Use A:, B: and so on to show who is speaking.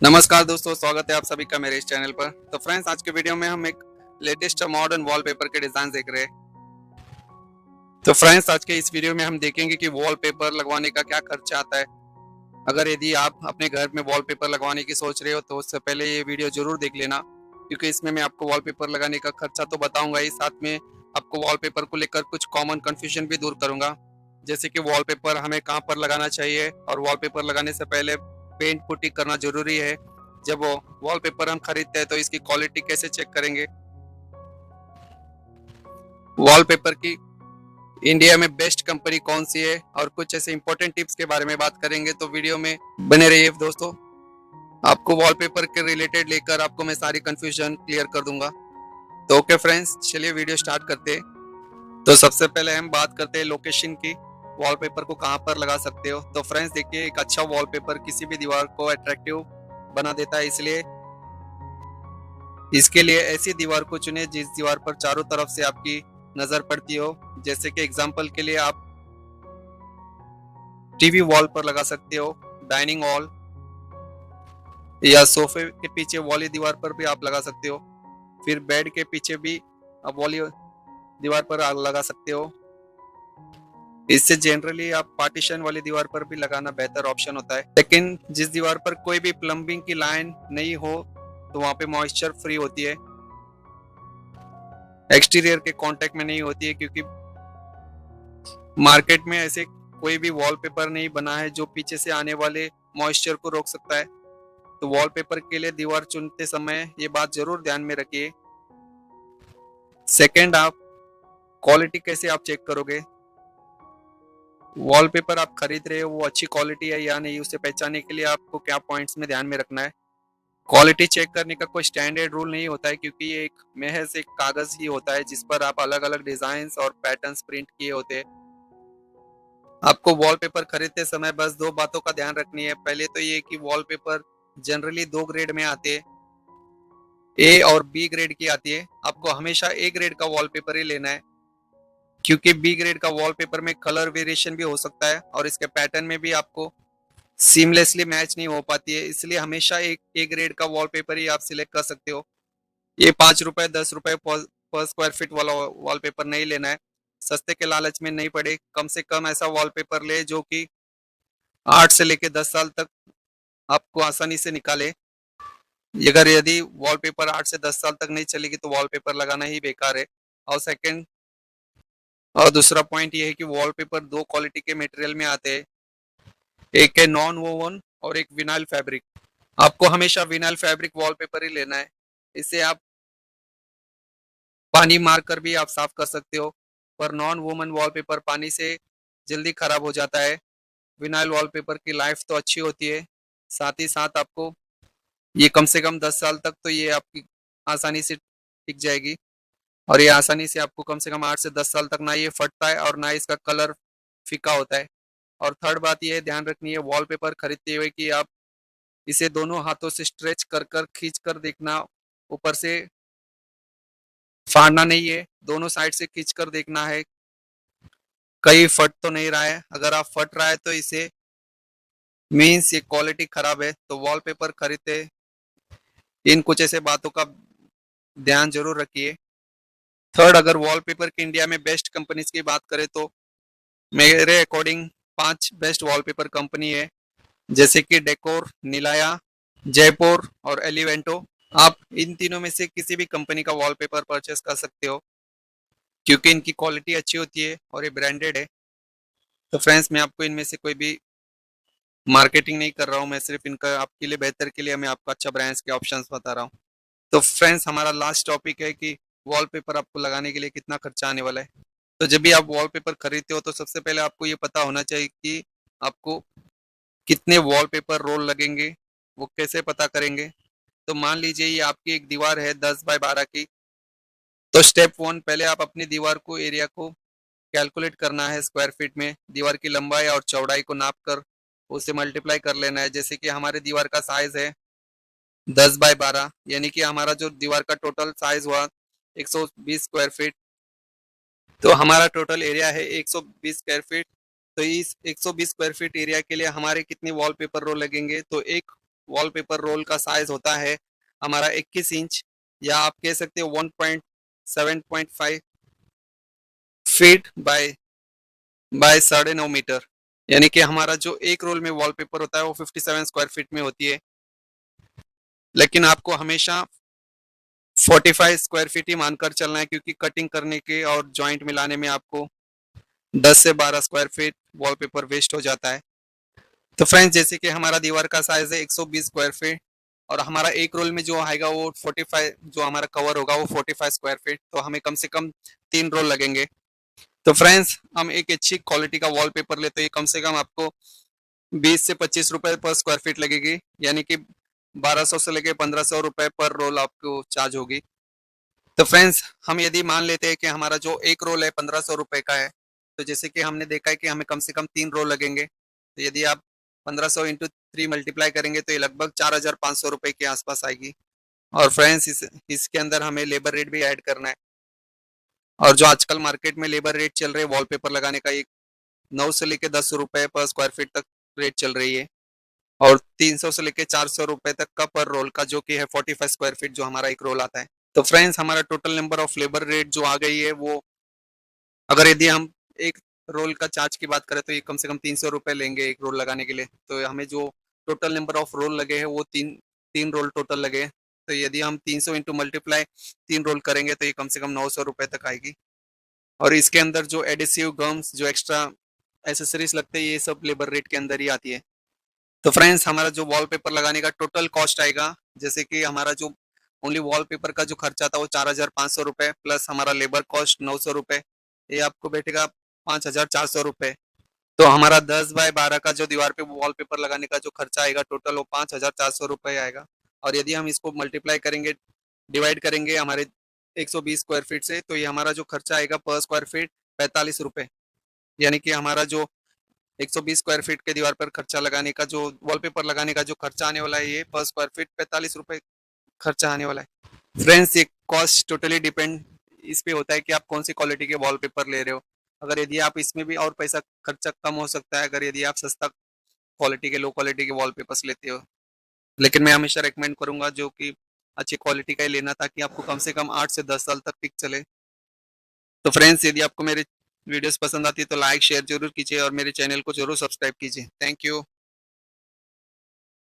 A: नमस्कार दोस्तों, स्वागत है आप सभी का मेरे इस चैनल पर। तो फ्रेंड्स, आज के वीडियो में हम एक लेटेस्ट मॉडर्न वॉलपेपर के डिजाइन देख रहे हैं। तो फ्रेंड्स, आज के इस वीडियो में हम देखेंगे कि वॉलपेपर लगवाने का क्या खर्चा आता है। अगर यदि आप अपने घर में वॉलपेपर लगवाने की सोच रहे हो तो उससे पहले ये वीडियो जरूर देख लेना, क्योंकि इसमें मैं आपको वॉलपेपर लगाने का खर्चा तो बताऊंगा ही, साथ में आपको वॉलपेपर को लेकर कुछ कॉमन कंफ्यूजन भी दूर करूंगा। जैसे कि वॉलपेपर हमें कहाँ पर लगाना चाहिए और वॉलपेपर लगाने से पहले पेंट पुट्टी करना जरूरी है। जब वो वॉलपेपर हम खरीदते हैं तो इसकी क्वालिटी कैसे चेक करेंगे, वॉलपेपर की इंडिया में बेस्ट कंपनी कौन सी है, और कुछ ऐसे इंपॉर्टेंट टिप्स के बारे में बात करेंगे। तो वीडियो में बने रहिए दोस्तों। आपको वॉलपेपर के रिलेटेड लेकर आपको मैं सारी कंफ्यूजन क्लियर कर दूंगा। तो ओके फ्रेंड्स, चलिए वीडियो स्टार्ट करते हैं। तो सबसे पहले हम बात करते हैं लोकेशन की। वॉलपेपर को कहाँ पर लगा सकते हो। तो फ्रेंड्स देखिए, एक अच्छा वॉलपेपर किसी भी दीवार को अट्रैक्टिव बना देता है, इसलिए इसके लिए ऐसी दीवार को चुने जिस दीवार पर चारों तरफ से आपकी नजर पड़ती हो। जैसे कि एग्जांपल के लिए आप टीवी वॉल पर लगा सकते हो, डाइनिंग वॉल या सोफे के पीछे वाली दीवार पर भी आप लगा सकते हो। फिर बेड के पीछे भी आप वाली दीवार पर आग लगा सकते हो। इससे जनरली आप पार्टीशन वाली दीवार पर भी लगाना बेहतर ऑप्शन होता है। लेकिन जिस दीवार पर कोई भी प्लम्बिंग की लाइन नहीं हो तो वहां पे मॉइस्चर फ्री होती है, एक्सटीरियर के कांटेक्ट में नहीं होती है, क्योंकि मार्केट में ऐसे कोई भी वॉलपेपर नहीं बना है जो पीछे से आने वाले मॉइस्चर को रोक सकता है। तो वॉलपेपर के लिए दीवार चुनते समय ये बात जरूर ध्यान में रखिए। सेकंड, आप क्वालिटी कैसे आप चेक करोगे। वॉलपेपर आप खरीद रहे हो वो अच्छी क्वालिटी है या नहीं, उसे पहचानने के लिए आपको क्या पॉइंट्स में ध्यान में रखना है। क्वालिटी चेक करने का कोई स्टैंडर्ड रूल नहीं होता है, क्योंकि ये एक महज एक कागज ही होता है जिस पर आप अलग अलग डिजाइन और पैटर्न्स प्रिंट किए होते हैं। आपको वॉलपेपर खरीदते समय बस दो बातों का ध्यान रखनी है। पहले तो ये कि वॉलपेपर जनरली दो ग्रेड में आते हैं, ए और बी ग्रेड की आती है। आपको हमेशा ए ग्रेड का वॉलपेपर ही लेना है, क्योंकि बी ग्रेड का वॉलपेपर में कलर वेरिएशन भी हो सकता है और इसके पैटर्न में भी आपको सीमलेसली मैच नहीं हो पाती है। इसलिए हमेशा एक ए ग्रेड का वॉलपेपर ही आप सिलेक्ट कर सकते हो। ये 5 रुपए 10 रुपए पर स्क्वायर फीट वाला वॉलपेपर नहीं लेना है। सस्ते के लालच में नहीं पड़े, कम से कम ऐसा वॉलपेपर ले जो कि 8 से लेके 10 साल तक आपको आसानी से निकाले। अगर यदि वॉलपेपर 8 से 10 साल तक नहीं चलेगी तो वॉलपेपर लगाना ही बेकार है। और सेकंड, और दूसरा पॉइंट ये है कि वॉलपेपर दो क्वालिटी के मटेरियल में आते हैं, एक है नॉन वोवन और एक विनाइल फैब्रिक। आपको हमेशा विनाइल फैब्रिक वॉलपेपर ही लेना है। इसे आप पानी मार कर भी आप साफ कर सकते हो, पर नॉन वोमन वॉलपेपर पानी से जल्दी खराब हो जाता है। विनाइल वॉलपेपर की लाइफ तो अच्छी होती है, साथ ही साथ आपको ये कम से कम 10 साल तक तो ये आपकी आसानी से टिक जाएगी। और ये आसानी से आपको कम से कम 8 से 10 साल तक ना ये फटता है और ना इसका कलर फीका होता है। और थर्ड बात ये ध्यान रखनी है वॉलपेपर खरीदते हुए कि आप इसे दोनों हाथों से स्ट्रेच कर कर खींच कर देखना, ऊपर से फाड़ना नहीं है, दोनों साइड से खींच कर देखना है कहीं फट तो नहीं रहा है। अगर आप फट रहा है तो इसे मीन्स ये क्वालिटी खराब है। तो वॉलपेपर खरीदते इन कुछ ऐसे बातों का ध्यान जरूर रखिए। थर्ड, अगर वॉलपेपर की इंडिया में बेस्ट कंपनीज की बात करें तो मेरे अकॉर्डिंग 5 बेस्ट वॉलपेपर कंपनी है, जैसे कि डेकोर, निलाया, जयपुर और एलिवेंटो। आप इन तीनों में से किसी भी कंपनी का वॉलपेपर परचेस कर सकते हो, क्योंकि इनकी क्वालिटी अच्छी होती है और ये ब्रांडेड है। तो फ्रेंड्स, मैं आपको इनमें से कोई भी मार्केटिंग नहीं कर रहा हूँ, मैं सिर्फ इनका आपके लिए बेहतर के लिए मैं आपको अच्छा ब्रांड्स के ऑप्शंस बता रहा हूँ। तो फ्रेंड्स, हमारा लास्ट टॉपिक है कि वॉलपेपर आपको लगाने के लिए कितना खर्चा आने वाला है। तो जब भी आप वॉलपेपर खरीदते हो तो सबसे पहले आपको ये पता होना चाहिए कि आपको कितने वॉलपेपर रोल लगेंगे। वो कैसे पता करेंगे। तो मान लीजिए ये आपकी एक दीवार है 10 बाय 12 की। तो स्टेप वन, पहले आप अपनी दीवार को एरिया को कैलकुलेट करना है स्क्वायर फीट में। दीवार की लंबाई और चौड़ाई को नाप कर उसे मल्टीप्लाई कर लेना है। जैसे कि हमारे दीवार का साइज है 10 बाय 12, यानी कि हमारा जो दीवार का टोटल साइज हुआ 120 स्क्वायर फीट। तो हमारा टोटल एरिया है 120 स्क्वायर फीट। तो इस 120 स्क्वायर फीट एरिया के लिए हमारे कितने वॉलपेपर रोल लगेंगे। तो एक वॉलपेपर रोल का साइज होता है हमारा 21 इंच, या आप कह सकते हो 1.7.5 फीट बाय 9.5 मीटर। यानी कि हमारा जो एक रोल में वॉलपेपर होता है वो 57 स्क्वायर फीट में होती है, लेकिन आपको हमेशा 45 स्क्वायर फीट ही मानकर चलना है, क्योंकि कटिंग करने के और जॉइंट मिलाने में आपको 10 से 12 स्क्वायर फीट वॉलपेपर वेस्ट हो जाता है। तो फ्रेंड्स, जैसे कि हमारा दीवार का साइज है 120 स्क्वायर फीट, और हमारा एक रोल में जो आएगा वो 45, जो हमारा कवर होगा वो 45 स्क्वायर फीट, तो हमें कम से कम 3 रोल लगेंगे। तो फ्रेंड्स, हम एक अच्छी क्वालिटी का वॉलपेपर ले तो ये कम से कम आपको 20 से 25 रुपए पर स्क्वायर फीट लगेगी, यानी कि 1200 से लेके 1500 रुपए पर रोल आपको चार्ज होगी। तो फ्रेंड्स, हम यदि मान लेते हैं कि हमारा जो एक रोल है 1500 रुपए का है, तो जैसे कि हमने देखा है कि हमें कम से कम 3 रोल लगेंगे, तो यदि आप 1500 इंटू 3 मल्टीप्लाई करेंगे तो ये लगभग 4500 रुपए के आसपास आएगी। और फ्रेंड्स, इसके अंदर हमें लेबर रेट भी ऐड करना है, और जो आजकल मार्केट में लेबर रेट चल रहे हैं वॉलपेपर लगाने का, एक 9 से लेके 10 रुपए पर स्क्वायर फीट तक रेट चल रही है, और 300 से लेके 400 रुपए तक का पर रोल का, जो कि है 45 स्क्वायर फीट जो हमारा एक रोल आता है। तो फ्रेंड्स, हमारा total number of labour rate जो आ गई है वो, अगर यदि हम एक रोल का चार्ज की बात करें तो ये कम से कम 300 रुपए लेंगे एक रोल लगाने के लिए, तो हमें जो टोटल नंबर ऑफ रोल लगे हैं वो तीन तीन रोल टोटल लगे हैं। तो यदि हम 300 इंटू मल्टीप्लाई 3 रोल करेंगे तो ये कम से कम 900 रुपए तक आएगी। और इसके अंदर जो एडिसिव गम्स, जो एक्स्ट्रा एसेसरीज लगते हैं, ये सब लेबर रेट के अंदर ही आती है। तो फ्रेंड्स, हमारा जो वॉलपेपर लगाने का टोटल कॉस्ट आएगा, जैसे कि हमारा जो ओनली वॉलपेपर का जो खर्चा था वो 4500 रुपए, प्लस हमारा लेबर कॉस्ट 900 रुपए, ये आपको बैठेगा 5400 रुपए। तो हमारा 10 बाय 12 का जो दीवार पे वॉलपेपर लगाने का जो खर्चा आएगा टोटल, वो 5400 रुपए आएगा। और यदि हम इसको मल्टीप्लाई करेंगे, डिवाइड करेंगे हमारे 120 स्क्वायर फीट से, तो ये हमारा जो खर्चा आएगा पर स्क्वायर फीट 45 रुपए। यानी कि हमारा जो 120 स्क्वायर फीट के दीवार पर खर्चा लगाने का, जो वॉलपेपर लगाने का जो खर्चा आने वाला है, ये पर स्क्वायर फीट 45 रुपए खर्चा आने वाला है। फ्रेंड्स, ये कॉस्ट टोटली डिपेंड इस पे होता है कि आप कौन सी क्वालिटी के वॉलपेपर ले रहे हो। अगर यदि आप इसमें भी और पैसा खर्चा कम हो सकता है अगर यदि आप सस्ता क्वालिटी के, लो क्वालिटी के वॉलपेपर्स लेते हो, लेकिन मैं हमेशा रेकमेंड करूंगा जो कि अच्छी क्वालिटी का ही लेना, ताकि आपको कम से कम 8 से 10 साल तक टिक चले। तो फ्रेंड्स, यदि आपको मेरे वीडियोस पसंद आती है तो लाइक शेयर जरूर कीजिए, और मेरे चैनल को जरूर सब्सक्राइब कीजिए। Thank you.